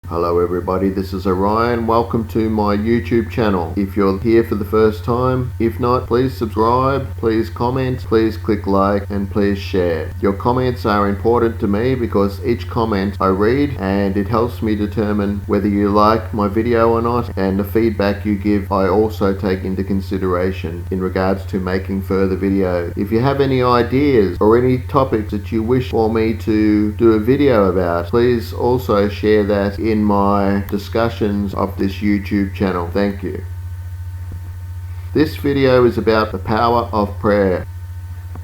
Hello everybody, this is Orion. Welcome to my YouTube channel. If you're here for the first time, if not, please subscribe, please comment, please click like, and please share. Your comments are important to me because each comment I read and it helps me determine whether you like my video or not, and the feedback you give I also take into consideration in regards to making further videos. If you have any ideas or any topics that you wish for me to do a video about, please also share that in my discussions of this YouTube channel. Thank you. This video is about the power of prayer.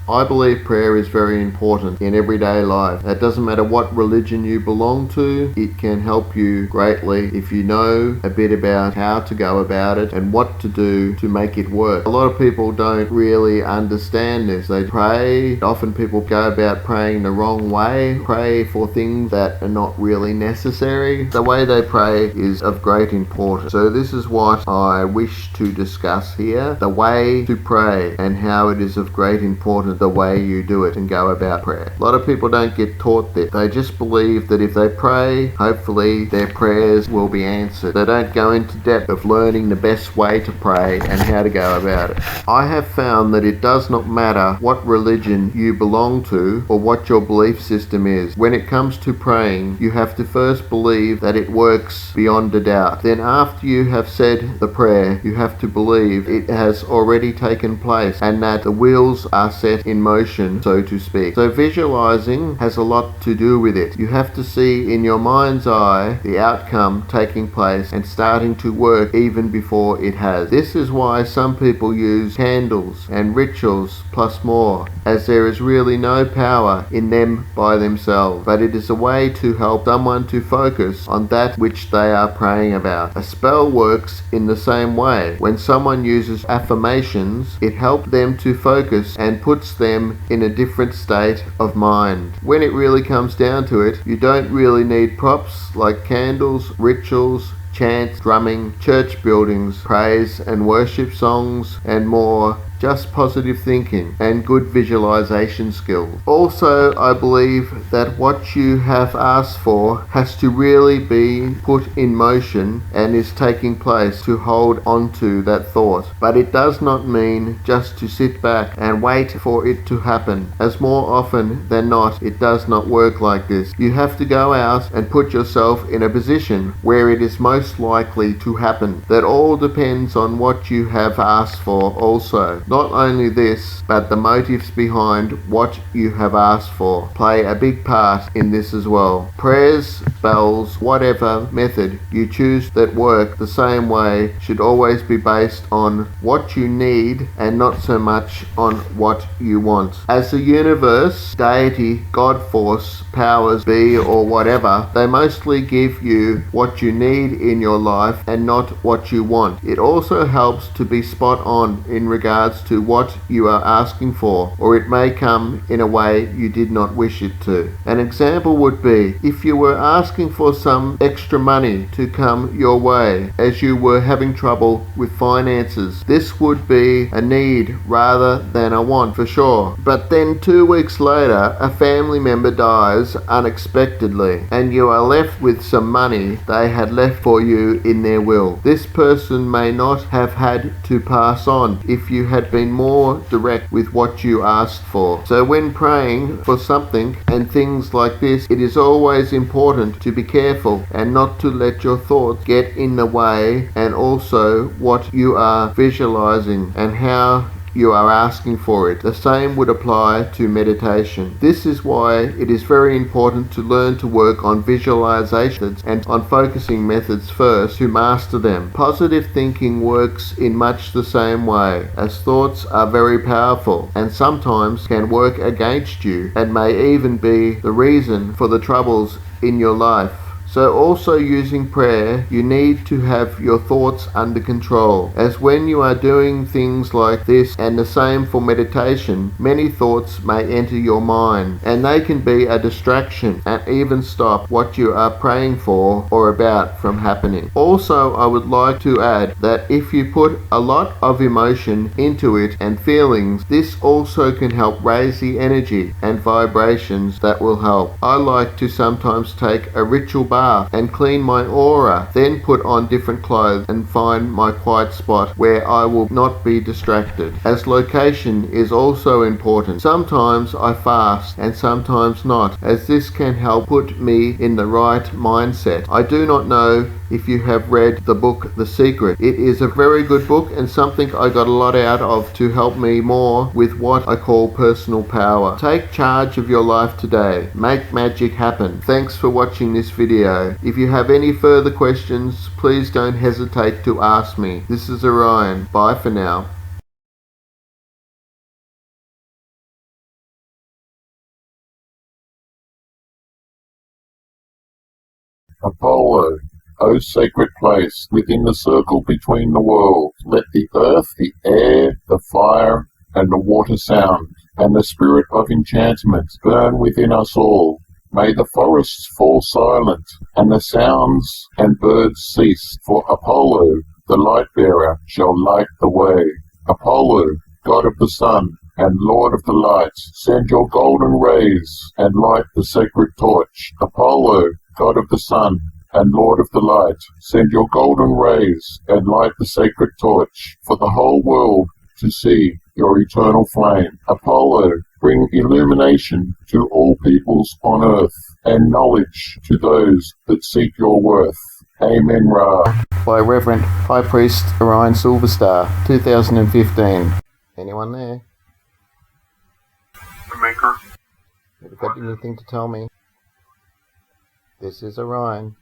I believe prayer is very important in everyday life. It doesn't matter what religion you belong to, it can help you greatly if you know a bit about how to go about it and what to do to make it work. A lot of people don't really understand this. They pray. Often people go about praying the wrong way, pray for things that are not really necessary. The way they pray is of great importance. So this is what I wish to discuss here, the way to pray and how it is of great importance the way you do it and go about prayer. A lot of people don't get taught this. They just believe that if they pray, hopefully their prayers will be answered. They don't go into depth of learning the best way to pray and how to go about it. I have found that it does not matter what religion you belong to or what your belief system is. When it comes to praying, you have to first believe that it works beyond a doubt. Then after you have said the prayer, you have to believe it has already taken place and that the wheels are set in motion, so to speak. So visualizing has a lot to do with it. You have to see in your mind's eye the outcome taking place and starting to work even before it has. This is why some people use candles and rituals plus more, as there is really no power in them by themselves, but it is a way to help someone to focus on that which they are praying about. A spell works in the same way. When someone uses affirmations, it helps them to focus and puts them in a different state of mind. When it really comes down to it, you don't really need props like candles, rituals, chants, drumming, church buildings, praise and worship songs, and more. Just positive thinking and good visualization skills. Also, I believe that what you have asked for has to really be put in motion and is taking place to hold on to that thought. But it does not mean just to sit back and wait for it to happen, as more often than not it does not work like this. You have to go out and put yourself in a position where it is most likely to happen. That all depends on what you have asked for also. Not only this, but the motives behind what you have asked for play a big part in this as well. Prayers, spells, whatever method you choose that work the same way should always be based on what you need and not so much on what you want. As the universe, deity, God force, powers be or whatever, they mostly give you what you need in your life and not what you want. It also helps to be spot on in regards to what you are asking for, or it may come in a way you did not wish it to. An example would be if you were asking for some extra money to come your way as you were having trouble with finances. This would be a need rather than a want for sure. But then 2 weeks later, a family member dies unexpectedly and you are left with some money they had left for you in their will. This person may not have had to pass on if you had been more direct with what you asked for. So when praying for something and things like this, it is always important to be careful and not to let your thoughts get in the way, and also what you are visualizing and how you are asking for it. The same would apply to meditation. This is why it is very important to learn to work on visualizations and on focusing methods first to master them. Positive thinking works in much the same way, as thoughts are very powerful and sometimes can work against you and may even be the reason for the troubles in your life. So also using prayer, you need to have your thoughts under control, as when you are doing things like this, and the same for meditation, many thoughts may enter your mind and they can be a distraction and even stop what you are praying for or about from happening. Also, I would like to add that if you put a lot of emotion into it and feelings, this also can help raise the energy and vibrations that will help. I like to sometimes take a ritual bath bath and clean my aura, then put on different clothes and find my quiet spot where I will not be distracted, as location is also important. Sometimes I fast and sometimes not, as this can help put me in the right mindset. I do not know if you have read the book The Secret. It is a very good book and something I got a lot out of to help me more with what I call personal power. Take charge of your life today. Make magic happen. Thanks for watching this video. If you have any further questions, please don't hesitate to ask me. This is Orion. Bye for now. Apollo, O sacred place within the circle between the worlds, let the earth, the air, the fire, and the water sound, and the spirit of enchantment burn within us all. May the forests fall silent, and the sounds and birds cease, for Apollo, the light-bearer, shall light the way. Apollo, god of the sun, and Lord of the light, send your golden rays, and light the sacred torch. Apollo, god of the sun, and Lord of the light, send your golden rays, and light the sacred torch, for the whole world to see your eternal flame. Apollo, bring illumination to all peoples on earth, and knowledge to those that seek your worth. Amen, Ra. By Reverend High Priest Orion Silverstar, 2015. Anyone there? The Maker. Have you got anything to tell me? This is Orion.